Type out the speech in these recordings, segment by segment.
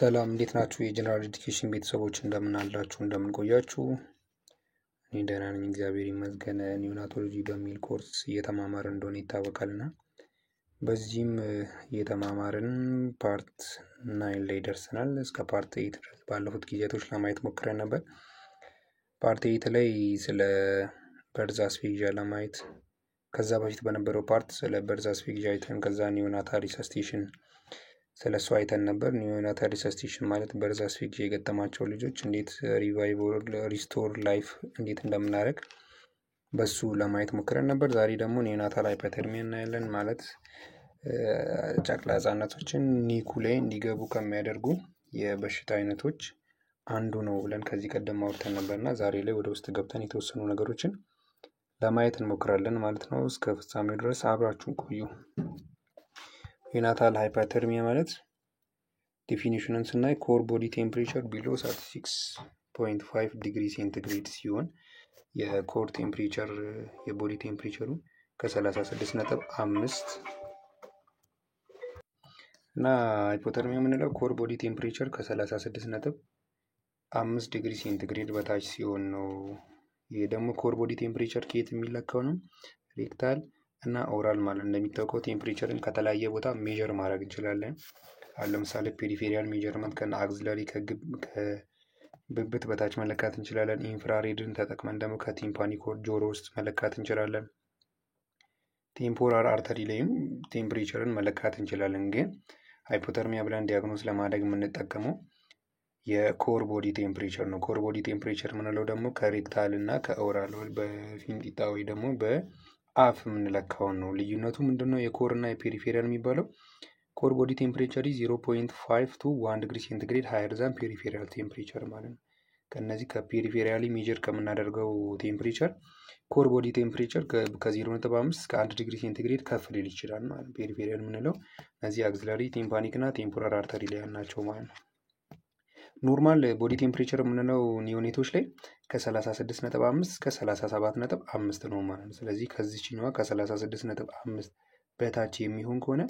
ሰላም እንዴት ናችሁ? የጀነራል ኤዱኬሽን ቤተሰቦች እንደምን አላችሁ? እንደምን ቆያችሁ? እኔ ደህና ነኝ፣ እግዚአብሔር ይመስገን። ኒዮናቶሎጂ በሚል ኮርስ እየተማማርን እንደሆነ ይታወቃልና በዚህም እየተማማርን ፓርት 9 ላይ ደርሰናል። እስከ ፓርት 8 ድረስ ባለፉት ጊዜያቶች ለማየት ሞክረን ነበር። ፓርት 8 ላይ ስለ በርዝ አስፌክሲያ ለማየት ከዛ በፊት በነበረው ፓርት ስለ በርዝ አስፌክሲያ አይተን ከዛ ኒዮናታል ሪሰስቴሽን ስለ እሱ አይተን ነበር። ኒዮናታል ሪሰስቴሽን ማለት በርዝ አስፌክሲያ የገጠማቸው ልጆች እንዴት ሪቫይቭ ሪስቶር ላይፍ እንዴት እንደምናደርግ በሱ ለማየት ሞክረን ነበር። ዛሬ ደግሞ ኒዮናታል ሃይፖተርሚያ እናያለን። ማለት ጨቅላ ህጻናቶችን ኒኩ ላይ እንዲገቡ ከሚያደርጉ የበሽታ አይነቶች አንዱ ነው ብለን ከዚህ ቀደም አውርተን ነበርና ዛሬ ላይ ወደ ውስጥ ገብተን የተወሰኑ ነገሮችን ለማየት እንሞክራለን ማለት ነው። እስከ ፍጻሜው ድረስ አብራችሁን ቆዩ። ኒዮናታል ሃይፖተርሚያ ማለት ዴፊኒሽኑን ስናይ ኮር ቦዲ ቴምፕሬቸር ቢሎ 36.5 ዲግሪ ሴንቲግሬድ ሲሆን የኮር ቴምፕሬቸር የቦዲ ቴምፕሬቸሩ ከ36.5 እና ሃይፖተርሚያ የምንለው ኮር ቦዲ ቴምፕሬቸር ከ36.5 ዲግሪ ሴንቲግሬድ በታች ሲሆን ነው። ይሄ ደግሞ ኮር ቦዲ ቴምፕሬቸር ከየት የሚለካው ነው? ሬክታል እና ኦራል ማለት እንደሚታወቀው ቴምፕሬቸርን ከተለያየ ቦታ ሜጀር ማድረግ እንችላለን። አሁን ለምሳሌ ፔሪፌሪያል ሜጀርመንት ከአክሲለሪ ከብብት በታች መለካት እንችላለን። ኢንፍራሬድን ተጠቅመን ደግሞ ከቲምፓኒክ ጆሮ ውስጥ መለካት እንችላለን። ቴምፖራል አርተሪ ላይም ቴምፕሬቸርን መለካት እንችላለን። ግን ሃይፖተርሚያ ብለን ዲያግኖስ ለማድረግ የምንጠቀመው የኮር ቦዲ ቴምፕሬቸር ነው። ኮር ቦዲ ቴምፕሬቸር የምንለው ደግሞ ከሬክታል እና ከኦራል በፊንጢጣ ወይ ደግሞ በአፍ የምንለካውን ነው። ልዩነቱ ምንድነው? የኮር እና የፔሪፌሪያል የሚባለው ኮር ቦዲ ቴምፕሬቸር 0.5 to 1 ዲግሪ ሴንቲግሬድ ሃየር ዛን ፔሪፌሪያል ቴምፕሬቸር ማለት ነው። ከነዚህ ከፔሪፌሪያሊ ሜጀር ከምናደርገው ቴምፕሬቸር ኮር ቦዲ ቴምፕሬቸር ከ0.5 እስከ 1 ዲግሪ ሴንቲግሬድ ከፍ ሊል ይችላል ማለት ነው። ፔሪፌሪያል የምንለው እነዚህ አክሲለሪ ቲምፓኒክ እና ቴምፖራል አርተሪ ላይ ያልናቸው ማለት ነው። ኖርማል ቦዲ ቴምፕሬቸር የምንለው ኒዮኔቶች ላይ ከ36.5 እስከ 37.5 ነው ማለት ነው። ስለዚህ ከዚህኛዋ ከ36.5 በታች የሚሆን ከሆነ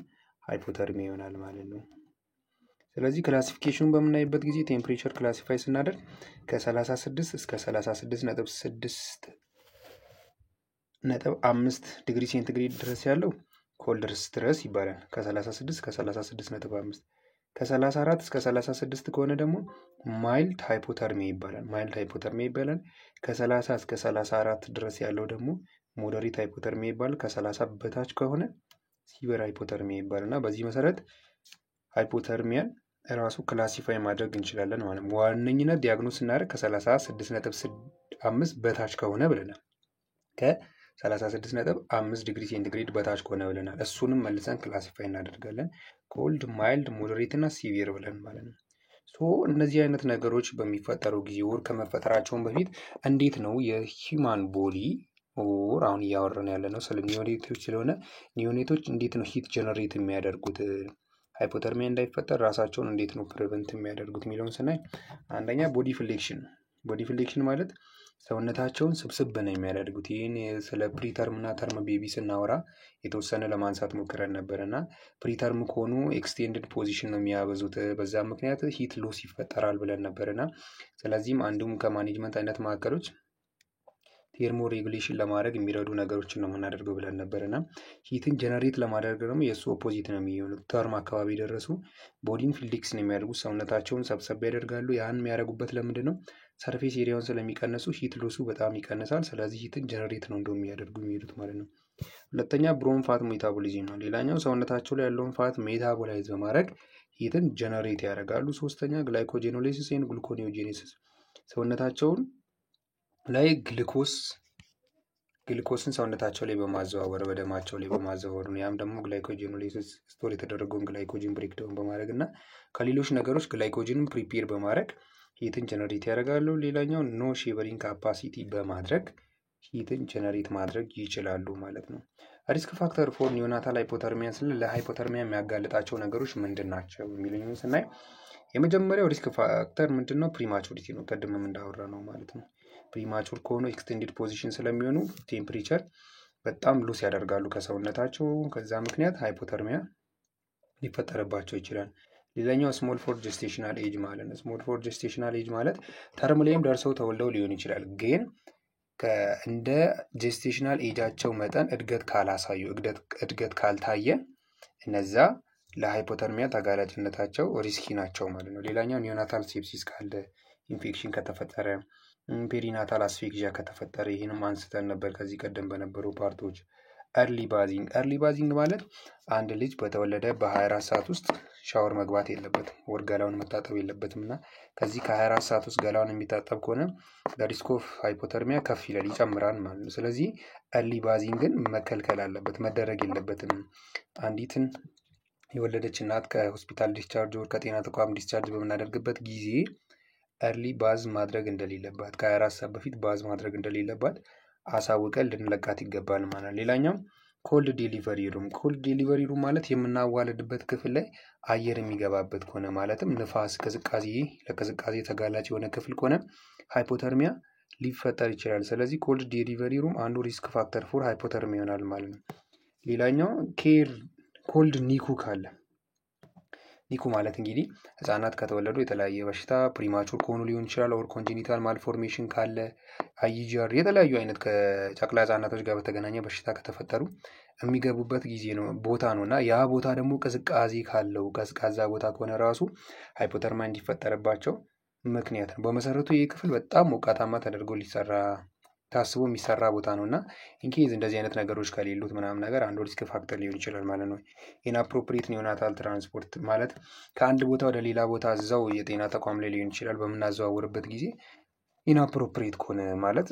ሃይፖተርሚያ ይሆናል ማለት ነው። ስለዚህ ክላሲፊኬሽኑን በምናይበት ጊዜ ቴምፕሬቸር ክላሲፋይ ስናደርግ ከ36 እስከ 36.5 ዲግሪ ሴንቲግሬድ ድረስ ያለው ኮልድ ስትረስ ይባላል። ከ36 እስከ 36.5 ከ34 እስከ 36 ከሆነ ደግሞ ማይልድ ሃይፖተርሚያ ይባላል። ማይልድ ሃይፖተርሚያ ይባላል። ከ30 እስከ 34 ድረስ ያለው ደግሞ ሞደሬት ሃይፖተርሚያ ይባላል። ከ30 በታች ከሆነ ሲቨር ሃይፖተርሚያ ይባላል። እና በዚህ መሰረት ሃይፖተርሚያን ራሱ ክላሲፋይ ማድረግ እንችላለን ማለት ነው። ዋነኝነት ዲያግኖስ ስናደርግ ከ36.5 በታች ከሆነ ብለናል። ከ36.5 ዲግሪ ሴንቲግሬድ በታች ከሆነ ብለናል። እሱንም መልሰን ክላሲፋይ እናደርጋለን። ኮልድ፣ ማይልድ፣ ሞደሬት እና ሲቪር ብለን ማለት ነው። እነዚህ አይነት ነገሮች በሚፈጠሩ ጊዜ ወር ከመፈጠራቸውን በፊት እንዴት ነው የሂማን ቦዲ ኦር አሁን እያወራን ያለ ነው ስለ ኒዮኔቶች ስለሆነ ኒዮኔቶች እንዴት ነው ሂት ጀነሬት የሚያደርጉት ሃይፖተርሚያ እንዳይፈጠር ራሳቸውን እንዴት ነው ፕሪቨንት የሚያደርጉት የሚለውን ስናይ አንደኛ ቦዲ ፍሌክሽን ማለት ሰውነታቸውን ስብስብ ነው የሚያደርጉት። ይህን ስለ ፕሪተርም እና ተርም ቤቢ ስናወራ የተወሰነ ለማንሳት ሞክረን ነበር እና ፕሪተርም ከሆኑ ኤክስቴንድድ ፖዚሽን ነው የሚያበዙት። በዛ ምክንያት ሂት ሎስ ይፈጠራል ብለን ነበር እና ስለዚህም አንዱም ከማኔጅመንት አይነት ማዕከሎች ቴርሞ ሬጉሌሽን ለማድረግ የሚረዱ ነገሮችን ነው የምናደርገው ብለን ነበር እና ሂትን ጀነሬት ለማድረግ ደግሞ የእሱ ኦፖዚት ነው የሚሆኑት። ተርም አካባቢ ደረሱ ቦዲን ፊልዲክስ ነው የሚያደርጉት፣ ሰውነታቸውን ሰብሰብ ያደርጋሉ። ያን የሚያደርጉበት ለምንድን ነው? ሰርፌስ ኤሪያውን ስለሚቀንሱ ሂት ሎሱ በጣም ይቀንሳል። ስለዚህ ሂትን ጀነሬት ነው እንደው የሚያደርጉ የሚሄዱት ማለት ነው። ሁለተኛ ብሮን ፋት ሜታቦሊዝም ነው። ሌላኛው ሰውነታቸው ላይ ያለውን ፋት ሜታቦላይዝ በማድረግ ሂትን ጀነሬት ያደርጋሉ። ሶስተኛ ግላይኮጄኖላይሲስ ኤንድ ግሉኮኒዮጄኔሲስ ሰውነታቸውን ላይ ግሉኮስን ሰውነታቸው ላይ በማዘዋወር በደማቸው ላይ በማዘዋወር ነው። ያም ደግሞ ግላይኮጄኖላይሲስ ስቶር የተደረገውን ግላይኮጂን ብሬክዳውን በማድረግ እና ከሌሎች ነገሮች ግላይኮጂንን ፕሪፔር በማድረግ ሂትን ጀነሬት ያደርጋሉ። ሌላኛው ኖ ሼቨሪንግ ካፓሲቲ በማድረግ ሂትን ጀነሬት ማድረግ ይችላሉ ማለት ነው። ሪስክ ፋክተር ፎር ኒዮናታል ሃይፖተርሚያ ስለ ለሃይፖተርሚያ የሚያጋልጣቸው ነገሮች ምንድን ናቸው የሚለውን ስናይ የመጀመሪያው ሪስክ ፋክተር ምንድነው? ፕሪማቹሪቲ ነው። ቀድመም እንዳወራ ነው ማለት ነው። ፕሪማቹር ከሆኑ ኤክስቴንድድ ፖዚሽን ስለሚሆኑ ቴምፕሬቸር በጣም ሉስ ያደርጋሉ ከሰውነታቸው። ከዛ ምክንያት ሃይፖተርሚያ ሊፈጠርባቸው ይችላል። ሌላኛው ስሞል ፎር ጀስቴሽናል ኤጅ ማለት ነው። ስሞል ፎር ጀስቴሽናል ኤጅ ማለት ተርም ላይም ደርሰው ተወልደው ሊሆን ይችላል፣ ግን እንደ ጀስቴሽናል ኤጃቸው መጠን እድገት ካላሳዩ እድገት ካልታየ እነዛ ለሃይፖተርሚያ ተጋላጭነታቸው ሪስኪ ናቸው ማለት ነው። ሌላኛው ኒዮናታል ሴፕሲስ ካለ፣ ኢንፌክሽን ከተፈጠረ፣ ፔሪናታል አስፌክሲያ ከተፈጠረ ይህንም አንስተን ነበር ከዚህ ቀደም በነበሩ ፓርቶች። ኤርሊ ባዚንግ። ኤርሊ ባዚንግ ማለት አንድ ልጅ በተወለደ በ24 ሰዓት ውስጥ ሻወር መግባት የለበትም፣ ወር ገላውን መታጠብ የለበትም እና ከዚህ ከ24 ሰዓት ውስጥ ገላውን የሚታጠብ ከሆነ ለሪስክ ኦፍ ሃይፖተርሚያ ከፍ ይላል፣ ይጨምራል ማለት ነው። ስለዚህ ኤርሊ ባዚንግን መከልከል አለበት፣ መደረግ የለበትም። አንዲትን የወለደች እናት ከሆስፒታል ዲስቻርጅ ወር ከጤና ተቋም ዲስቻርጅ በምናደርግበት ጊዜ ኤርሊ ባዝ ማድረግ እንደሌለባት፣ ከ24 ሰዓት በፊት ባዝ ማድረግ እንደሌለባት አሳውቀን ልንለቃት ይገባል ማለት ነው። ሌላኛው ኮልድ ዴሊቨሪ ሩም። ኮልድ ዴሊቨሪ ሩም ማለት የምናዋልድበት ክፍል ላይ አየር የሚገባበት ከሆነ ማለትም ንፋስ፣ ቅዝቃዜ፣ ለቅዝቃዜ ተጋላጭ የሆነ ክፍል ከሆነ ሃይፖተርሚያ ሊፈጠር ይችላል። ስለዚህ ኮልድ ዴሊቨሪ ሩም አንዱ ሪስክ ፋክተር ፎር ሃይፖተርሚያ ይሆናል ማለት ነው። ሌላኛው ኮልድ ኒኩ ካለ፣ ኒኩ ማለት እንግዲህ ህጻናት ከተወለዱ የተለያየ በሽታ ፕሪማቹር ከሆኑ ሊሆን ይችላል፣ ኦር ኮንጀኒታል ማልፎርሜሽን ካለ፣ አይጂአር የተለያዩ አይነት ከጨቅላ ህጻናቶች ጋር በተገናኘ በሽታ ከተፈጠሩ የሚገቡበት ጊዜ ነው ቦታ ነው እና ያ ቦታ ደግሞ ቅዝቃዜ ካለው ቀዝቃዛ ቦታ ከሆነ ራሱ ሃይፖተርሚያ እንዲፈጠርባቸው ምክንያት ነው። በመሰረቱ ይህ ክፍል በጣም ሞቃታማ ተደርጎ ታስቦ የሚሰራ ቦታ ነው እና ኢንኬዝ እንደዚህ አይነት ነገሮች ከሌሉት ምናምን ነገር አንዱ ሪስክ ፋክተር ሊሆን ይችላል ማለት ነው። ኢንአፕሮፕሪየት ኒዮናታል ትራንስፖርት ማለት ከአንድ ቦታ ወደ ሌላ ቦታ እዛው የጤና ተቋም ላይ ሊሆን ይችላል በምናዘዋውርበት ጊዜ ኢንአፕሮፕሪየት ከሆነ ማለት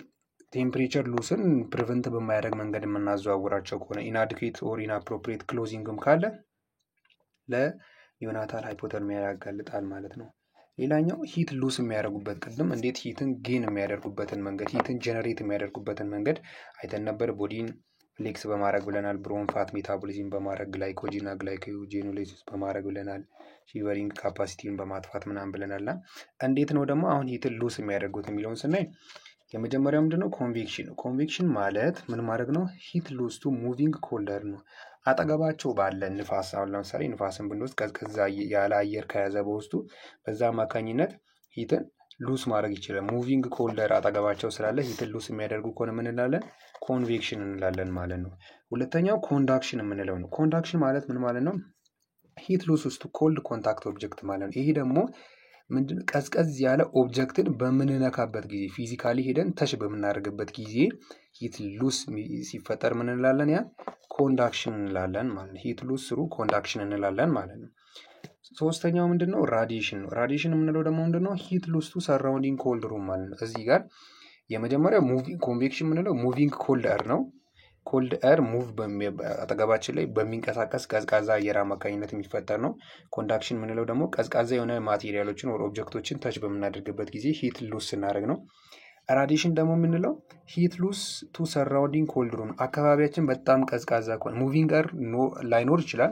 ቴምፕሬቸር ሉስን ፕሪቨንት በማያደርግ መንገድ የምናዘዋውራቸው ከሆነ ኢንአድኩዌት ኦር ኢንአፕሮፕሪየት ክሎዚንግም ካለ ለኒዮናታል ሃይፖተርሚያ ያጋልጣል ማለት ነው። ሌላኛው ሂት ሉስ የሚያደርጉበት፣ ቅድም እንዴት ሂትን ጌን የሚያደርጉበትን መንገድ፣ ሂትን ጀነሬት የሚያደርጉበትን መንገድ አይተን ነበር። ቦዲን ፍሌክስ በማድረግ ብለናል። ብሮን ፋት ሜታቦሊዝም በማድረግ ግላይኮጂና ግላይኮጄኖላይሲስ በማድረግ ብለናል። ሺቨሪንግ ካፓሲቲን በማጥፋት ምናምን ብለናልና እንዴት ነው ደግሞ አሁን ሂትን ሉስ የሚያደርጉት የሚለውን ስናይ የመጀመሪያው ምንድነው? ኮንቬክሽን። ኮንቬክሽን ማለት ምን ማድረግ ነው? ሂት ሉስ ቱ ሙቪንግ ኮልደር ነው። አጠገባቸው ባለ ንፋስ፣ አሁን ለምሳሌ ንፋስን ብንወስድ ቀዝቀዛ ያለ አየር ከያዘ በውስጡ በዛ አማካኝነት ሂትን ሉስ ማድረግ ይችላል። ሙቪንግ ኮልደር አጠገባቸው ስላለ ሂትን ሉስ የሚያደርጉ ከሆነ ምን እንላለን? ኮንቬክሽን እንላለን ማለት ነው። ሁለተኛው ኮንዳክሽን የምንለው ነው። ኮንዳክሽን ማለት ምን ማለት ነው? ሂት ሉስ ውስጥ ኮልድ ኮንታክት ኦብጀክት ማለት ነው። ይሄ ደግሞ ምንድን ቀዝቀዝ ያለ ኦብጀክትን በምንነካበት ጊዜ ፊዚካሊ ሄደን ተች በምናደርግበት ጊዜ ሂት ሉስ ሲፈጠር ምን እንላለን? ያ ኮንዳክሽን እንላለን ማለት ነው። ሂት ሉስ ስሩ ኮንዳክሽን እንላለን ማለት ነው። ሶስተኛው ምንድነው? ራዲዬሽን ነው። ራዲዬሽን የምንለው ደግሞ ምንድነው? ሂት ሉስ ቱ ሰራውንዲንግ ኮልድ ሩም ማለት ነው። እዚህ ጋር የመጀመሪያው ኮንቬክሽን የምንለው ሙቪንግ ኮልድ ኤር ነው። ኮልድ ኤር ሙቭ አጠገባችን ላይ በሚንቀሳቀስ ቀዝቃዛ አየር አማካኝነት የሚፈጠር ነው። ኮንዳክሽን የምንለው ደግሞ ቀዝቃዛ የሆነ ማቴሪያሎችን ወር ኦብጀክቶችን ተች በምናደርግበት ጊዜ ሂት ሉስ ስናደርግ ነው። ራዲዬሽን ደግሞ የምንለው ሂት ሉስ ቱ ሰራውንዲንግ ኮልድ ሩም፣ አካባቢያችን በጣም ቀዝቃዛ ከሆነ ሙቪንግ ኤር ላይኖር ይችላል፣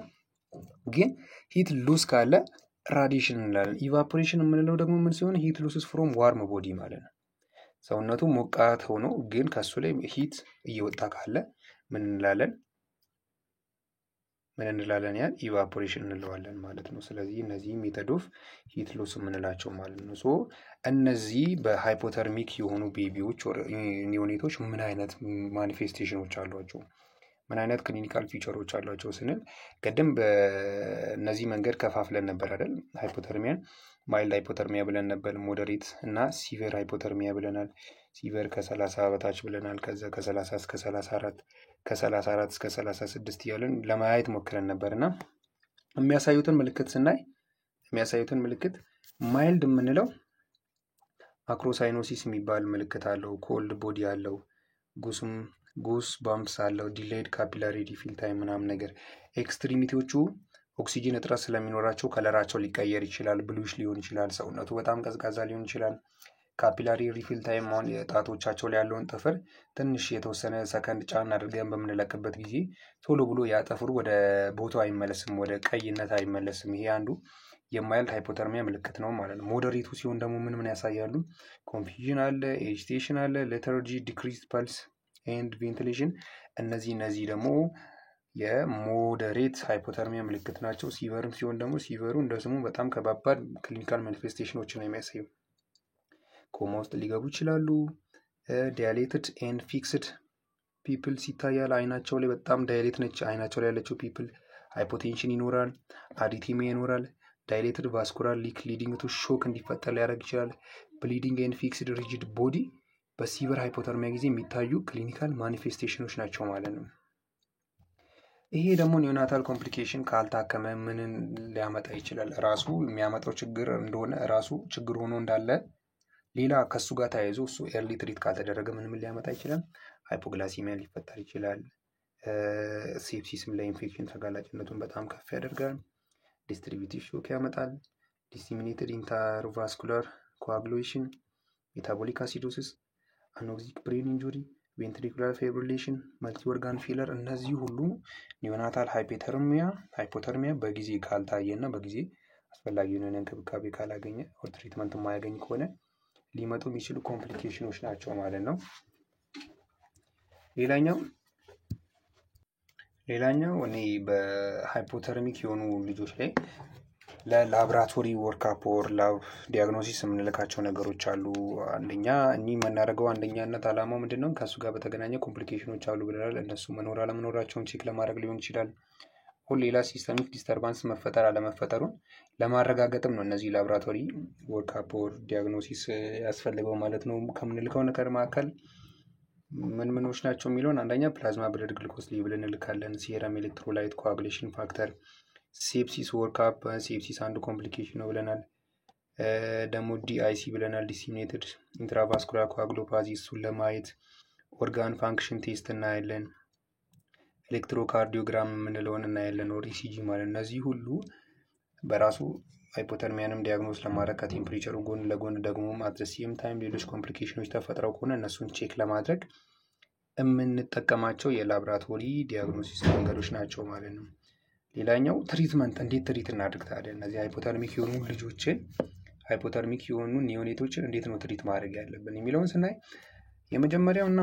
ግን ሂት ሉስ ካለ ራዲዬሽን እንላለን። ኢቫፖሬሽን የምንለው ደግሞ ምን ሲሆን ሂት ሉስስ ፍሮም ዋርም ቦዲ ማለት ነው። ሰውነቱ ሞቃት ሆኖ ግን ከሱ ላይ ሂት እየወጣ ካለ ምን እንላለን? ያን ኢቫፖሬሽን እንለዋለን ማለት ነው። ስለዚህ እነዚህ ሜተድ ኦፍ ሂት ሉስ የምንላቸው ማለት ነው። ሶ እነዚህ በሃይፖተርሚክ የሆኑ ቤቢዎች ኒዮኔቶች ምን አይነት ማኒፌስቴሽኖች አሏቸው፣ ምን አይነት ክሊኒካል ፊቸሮች አሏቸው ስንል ቅድም በእነዚህ መንገድ ከፋፍለን ነበር አይደል? ሃይፖተርሚያን ማይልድ ሃይፖተርሚያ ብለን ነበር፣ ሞዴሬት እና ሲቨር ሃይፖተርሚያ ብለናል። ሲቨር ከ30 በታች ብለናል። ከዛ ከ30 እስከ 34፣ ከ34 እስከ 36 እያለን ለማየት ሞክረን ነበር እና የሚያሳዩትን ምልክት ማይልድ የምንለው አክሮሳይኖሲስ የሚባል ምልክት አለው፣ ኮልድ ቦዲ አለው፣ ጉስ ባምፕስ አለው፣ ዲሌይድ ካፒላሪ ሪፊል ታይም ምናምን ነገር። ኤክስትሪሚቲዎቹ ኦክሲጅን እጥረት ስለሚኖራቸው ከለራቸው ሊቀየር ይችላል፣ ብሉሽ ሊሆን ይችላል፣ ሰውነቱ በጣም ቀዝቃዛ ሊሆን ይችላል። ካፒላሪ ሪፊል ታይም አሁን የጣቶቻቸው ላይ ያለውን ጥፍር ትንሽ የተወሰነ ሰከንድ ጫን አድርገን በምንለቅበት ጊዜ ቶሎ ብሎ ያ ጥፍሩ ወደ ቦታው አይመለስም፣ ወደ ቀይነት አይመለስም። ይሄ አንዱ የማይልድ ሃይፖተርሚያ ምልክት ነው ማለት ነው። ሞዴሬቱ ሲሆን ደግሞ ምን ያሳያሉ? ኮንፊዥን አለ፣ ኤጂቴሽን አለ፣ ሌተርጂ፣ ዲክሪዝድ ፐልስ ኤንድ ቬንቲሌሽን። እነዚህ ደግሞ የሞደሬት ሃይፖተርሚያ ምልክት ናቸው። ሲቨርም ሲሆን ደግሞ ሲቨሩ እንደ ስሙ በጣም ከባባድ ክሊኒካል ማኒፌስቴሽኖችን ነው የሚያሳዩ። ኮማ ውስጥ ሊገቡ ይችላሉ። ዲያሌትድ ኤንድ ፊክስድ ፒፕልስ ይታያል። አይናቸው ላይ በጣም ዳይሌት ነች አይናቸው ላይ ያለችው ፒፕል። ሃይፖቴንሽን ይኖራል፣ አዲቲሚያ ይኖራል። ዳይሌትድ ቫስኩላር ሊክ ሊዲንግ ቱ ሾክ እንዲፈጠር ሊያደርግ ይችላል። ብሊዲንግ ኤንድ ፊክስድ ሪጂድ ቦዲ በሲቨር ሃይፖተርሚያ ጊዜ የሚታዩ ክሊኒካል ማኒፌስቴሽኖች ናቸው ማለት ነው። ይሄ ደግሞ ኒዮናታል ኮምፕሊኬሽን ካልታከመ ምንን ሊያመጣ ይችላል? ራሱ የሚያመጣው ችግር እንደሆነ ራሱ ችግር ሆኖ እንዳለ ሌላ ከሱ ጋር ተያይዞ እሱ ኤርሊ ትሪት ካልተደረገ ምን ሊያመጣ ይችላል? ሃይፖግላሲሚያ ሊፈጠር ይችላል። ሴፕሲስም ለኢንፌክሽን ተጋላጭነቱን በጣም ከፍ ያደርጋል። ዲስትሪቢዩቲቭ ሾክ ያመጣል። ዲሲሚኔትድ ኢንተርቫስኩላር ኮአጉሌሽን፣ ሜታቦሊክ አሲዶሲስ፣ አኖክሲክ ብሬን ኢንጁሪ፣ ቬንትሪኩላር ፊብሪሌሽን፣ መልቲ ኦርጋን ፌለር እነዚህ ሁሉ ኒዮናታል ሃይፖተርሚያ በጊዜ ካልታየ እና በጊዜ አስፈላጊውን የሆነ እንክብካቤ ካላገኘ ኦር ትሪትመንት የማያገኝ ከሆነ ሊመጡ የሚችሉ ኮምፕሊኬሽኖች ናቸው ማለት ነው። ሌላኛው እኔ በሃይፖተርሚክ የሆኑ ልጆች ላይ ለላብራቶሪ ወርክአፕ ኦር ላብ ዲያግኖሲስ የምንልካቸው ነገሮች አሉ። አንደኛ እኚህ የምናደርገው አንደኛነት ዓላማው ምንድን ነው? ከእሱ ጋር በተገናኘ ኮምፕሊኬሽኖች አሉ ብለናል። እነሱ መኖር አለመኖራቸውን ቼክ ለማድረግ ሊሆን ይችላል። ሁን ሌላ ሲስተሚክ ዲስተርባንስ መፈጠር አለመፈጠሩን ለማረጋገጥም ነው እነዚህ ላብራቶሪ ወርክአፕ ኦር ዲያግኖሲስ ያስፈልገው ማለት ነው። ከምንልከው ነገር መካከል ምን ምኖች ናቸው የሚለውን አንደኛ ፕላዝማ ብለድ ግሉኮስ ሌቭል እንልካለን። ሴረም ኤሌክትሮላይት ኮአጉሌሽን ፋክተር፣ ሴፕሲስ ወርክአፕ ሴፕሲስ አንዱ ኮምፕሊኬሽን ነው ብለናል። ደግሞ ዲአይሲ ብለናል፣ ዲሲሚኔትድ ኢንትራቫስኩላር ኮአግሎፓዚ እሱን ለማየት ኦርጋን ፋንክሽን ቴስት እናያለን። ኤሌክትሮካርዲዮግራም የምንለውን እናያለን፣ ኦር ኢሲጂ ማለት። እነዚህ ሁሉ በራሱ ሃይፖተርሚያንም ዲያግኖስ ለማድረግ ከቴምፕሬቸሩ ጎን ለጎን ደግሞ አት ዘ ሴም ታይም ሌሎች ኮምፕሊኬሽኖች ተፈጥረው ከሆነ እነሱን ቼክ ለማድረግ የምንጠቀማቸው የላብራቶሪ ዲያግኖሲስ መንገዶች ናቸው ማለት ነው። ሌላኛው ትሪትመንት፣ እንዴት ትሪት እናድርግ ታዲያ እነዚህ ሃይፖተርሚክ የሆኑ ልጆችን ሃይፖተርሚክ የሆኑ ኒዮኔቶችን እንዴት ነው ትሪት ማድረግ ያለብን የሚለውን ስናይ የመጀመሪያው እና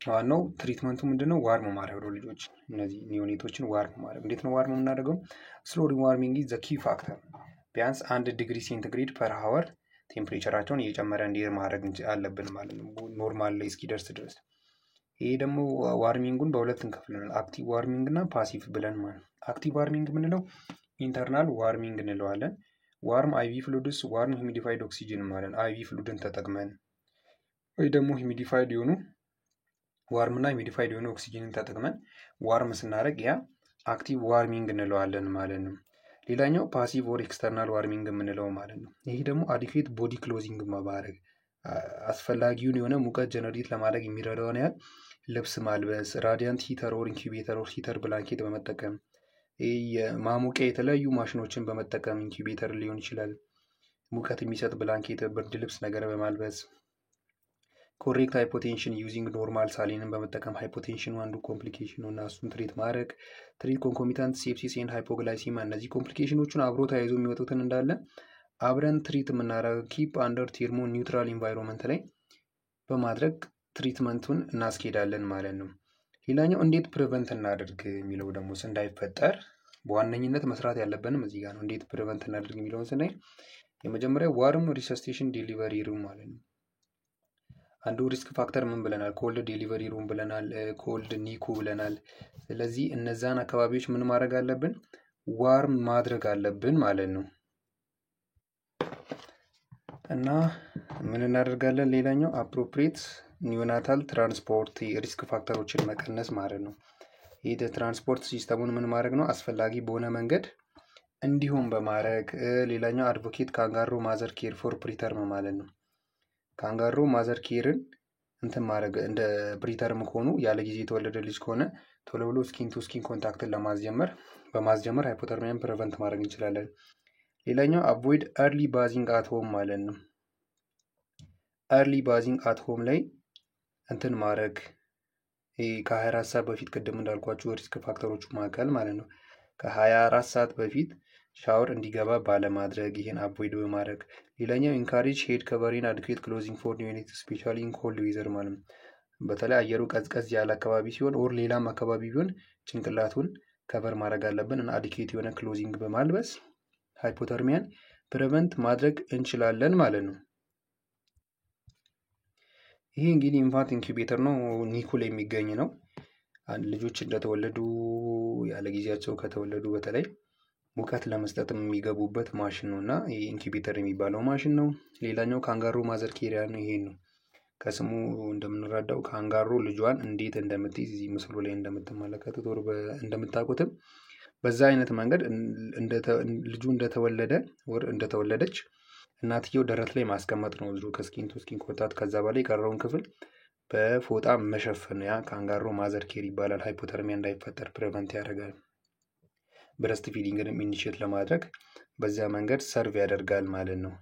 ዋናው ትሪትመንቱ ምንድነው? ዋርም ማድረግ ነው። ልጆች እነዚህ ኒዮኔቶችን ዋርም ማድረግ። እንዴት ነው ዋርም የምናደርገው? ስሎ ሪዋርሚንግ ኢዝ ዘ ኪ ፋክተር። ቢያንስ 1 ዲግሪ ሴንቲግሬድ ፐር ሀወር ቴምፕሬቸራቸውን እየጨመረ እንዲሄድ ማድረግ አለብን ማለት ነው፣ ኖርማል ላይ እስኪደርስ ድረስ። ይሄ ደግሞ ዋርሚንጉን በሁለት እንከፍለናል፣ አክቲቭ ዋርሚንግ እና ፓሲቭ ብለን ማለት ነው። አክቲቭ ዋርሚንግ የምንለው ኢንተርናል ዋርሚንግ እንለዋለን። ዋርም አይቪ ፍሉድስ፣ ዋርም ሂሚዲፋይድ ኦክሲጅን ማለት ነው። አይቪ ፍሉድን ተጠቅመን ወይ ደግሞ ሂሚዲፋይድ የሆኑ ዋርም እና ሂሚዲፋይድ የሆኑ ኦክሲጅንን ተጠቅመን ዋርም ስናደርግ ያ አክቲቭ ዋርሚንግ እንለዋለን ማለት ነው። ሌላኛው ፓሲቭ ኦር ኤክስተርናል ዋርሚንግ የምንለው ማለት ነው። ይህ ደግሞ አዲኩዌት ቦዲ ክሎዚንግ ማድረግ፣ አስፈላጊውን የሆነ ሙቀት ጀነሬት ለማድረግ የሚረዳውን ያህል ልብስ ማልበስ፣ ራዲያንት ሂተር ኦር ኢንኩቤተር ኦር ሂተር ብላንኬት በመጠቀም የማሞቂያ የተለያዩ ማሽኖችን በመጠቀም ኢንኩቤተር ሊሆን ይችላል፣ ሙቀት የሚሰጥ ብላንኬት፣ ብርድ ልብስ ነገር በማልበስ፣ ኮሬክት ሃይፖቴንሽን ዩዚንግ ኖርማል ሳሊንን በመጠቀም ሃይፖቴንሽኑ አንዱ ኮምፕሊኬሽን ነው እና እሱን ትሪት ማድረግ። ትሪት ኮንኮሚታንት ሴፕሲስ ኤንድ ሃይፖግላይሲማ፣ እነዚህ ኮምፕሊኬሽኖቹን አብሮ ተያይዞ የሚወጡትን እንዳለ አብረን ትሪት የምናደርግ ኪፕ አንደር ቴርሞ ኒውትራል ኢንቫይሮንመንት ላይ በማድረግ ትሪትመንቱን እናስኬዳለን ማለት ነው። ሌላኛው እንዴት ፕሪቨንት እናደርግ የሚለው ደግሞ እንዳይፈጠር በዋነኝነት መስራት ያለብንም እዚህ ጋር ነው። እንዴት ፕሪቨንት እናደርግ የሚለውን ስናይ የመጀመሪያ ዋርም ሪሰስቴሽን ዴሊቨሪ ሩም ማለት ነው። አንዱ ሪስክ ፋክተር ምን ብለናል? ኮልድ ዴሊቨሪ ሩም ብለናል፣ ኮልድ ኒኩ ብለናል። ስለዚህ እነዛን አካባቢዎች ምን ማድረግ አለብን? ዋርም ማድረግ አለብን ማለት ነው። እና ምን እናደርጋለን? ሌላኛው አፕሮፕሪየት ኒዮናታል ትራንስፖርት ሪስክ ፋክተሮችን መቀነስ ማለት ነው። ይህ ትራንስፖርት ሲስተሙን ምን ማድረግ ነው? አስፈላጊ በሆነ መንገድ እንዲሁም በማድረግ ሌላኛው አድቮኬት ካንጋሮ ማዘር ኬር ፎር ፕሪተርም ማለት ነው። ካንጋሮ ማዘር ኬርን እንትን ማድረግ እንደ ፕሪተርም ከሆኑ ያለ ጊዜ የተወለደ ልጅ ከሆነ ቶሎ ብሎ ስኪን ቱ ስኪን ኮንታክትን በማስጀመር ሃይፖተርሚያን ፕሪቨንት ማድረግ እንችላለን። ሌላኛው አቮይድ ኤርሊ ባዚንግ አት ሆም ማለት ነው። ኤርሊ ባዚንግ አት ሆም ላይ እንትን ማድረግ ከ24 ሰዓት በፊት ቅድም እንዳልኳችሁ ሪስክ ፋክተሮቹ መካከል ማለት ነው። ከ24 ሰዓት በፊት ሻወር እንዲገባ ባለማድረግ ይህን አቮይድ በማድረግ። ሌላኛው ኢንካሬጅ ሄድ ከቨሪን አድኩዌት ክሎዚንግ ፎር ኒዮኔት ስፔሻሊ ኢን ኮልድ ዌዘር ማለት ነው። በተለይ አየሩ ቀዝቀዝ ያለ አካባቢ ሲሆን ኦር ሌላም አካባቢ ቢሆን ጭንቅላቱን ከቨር ማድረግ አለብን እና አዲኬት የሆነ ክሎዚንግ በማልበስ ሃይፖተርሚያን ፕሪቨንት ማድረግ እንችላለን ማለት ነው። ይሄ እንግዲህ ኢንፋንት ኢንኩቤተር ነው፣ ኒኩ ላይ የሚገኝ ነው። ልጆች እንደተወለዱ ያለ ጊዜያቸው ከተወለዱ በተለይ ሙቀት ለመስጠትም የሚገቡበት ማሽን ነው እና ይሄ ኢንኩቤተር የሚባለው ማሽን ነው። ሌላኛው ካንጋሮ ማዘር ኬሪያ ነው። ይሄ ነው ከስሙ እንደምንረዳው ካንጋሮ ልጇን እንዴት እንደምትይዝ እዚህ ምስሉ ላይ እንደምትመለከቱት ወር እንደምታውቁትም በዛ አይነት መንገድ ልጁ እንደተወለደ ወር እንደተወለደች እናትየው ደረት ላይ ማስቀመጥ ነው። ልጁ ከስኪን ቱ ስኪን ኮንታክት ከዛ በላይ የቀረውን ክፍል በፎጣ መሸፈን፣ ያ ካንጋሮ ማዘር ኬር ይባላል። ሃይፖተርሚያ እንዳይፈጠር ፕሪቨንት ያደርጋል። ብረስት ፊዲንግንም ኢኒሼት ለማድረግ በዚያ መንገድ ሰርቭ ያደርጋል ማለት ነው።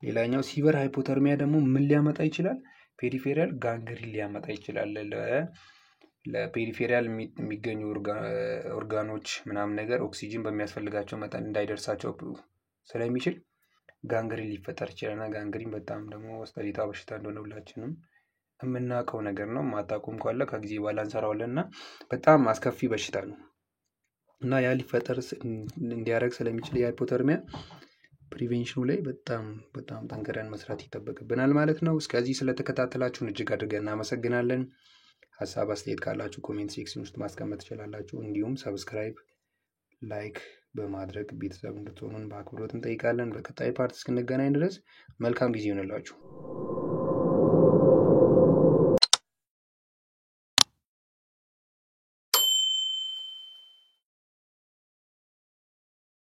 ሌላኛው ሲቨር ሃይፖተርሚያ ደግሞ ምን ሊያመጣ ይችላል? ፔሪፌሪያል ጋንግሪን ሊያመጣ ይችላል። ለፔሪፌሪያል የሚገኙ ኦርጋኖች ምናምን ነገር ኦክሲጅን በሚያስፈልጋቸው መጠን እንዳይደርሳቸው ስለሚችል ጋንግሪን ሊፈጠር ይችላልና ጋንግሪን በጣም ደግሞ ወስጠሪታ በሽታ እንደሆነ ሁላችንም የምናውቀው ነገር ነው። ማታቁም ካለ ከጊዜ በኋላ እንሰራዋለን እና በጣም አስከፊ በሽታ ነው እና ያ ሊፈጠር እንዲያደርግ ስለሚችል የሃይፖተርሚያ ፕሪቬንሽኑ ላይ በጣም ጠንክረን መስራት ይጠበቅብናል ማለት ነው። እስከዚህ ስለተከታተላችሁን እጅግ አድርገን እናመሰግናለን። ሀሳብ አስተያየት ካላችሁ ኮሜንት ሴክሽን ውስጥ ማስቀመጥ ትችላላችሁ። እንዲሁም ሰብስክራይብ፣ ላይክ በማድረግ ቤተሰብ እንድትሆኑን በአክብሮት እንጠይቃለን። በቀጣይ ፓርት እስክንገናኝ ድረስ መልካም ጊዜ ይሆንላችሁ።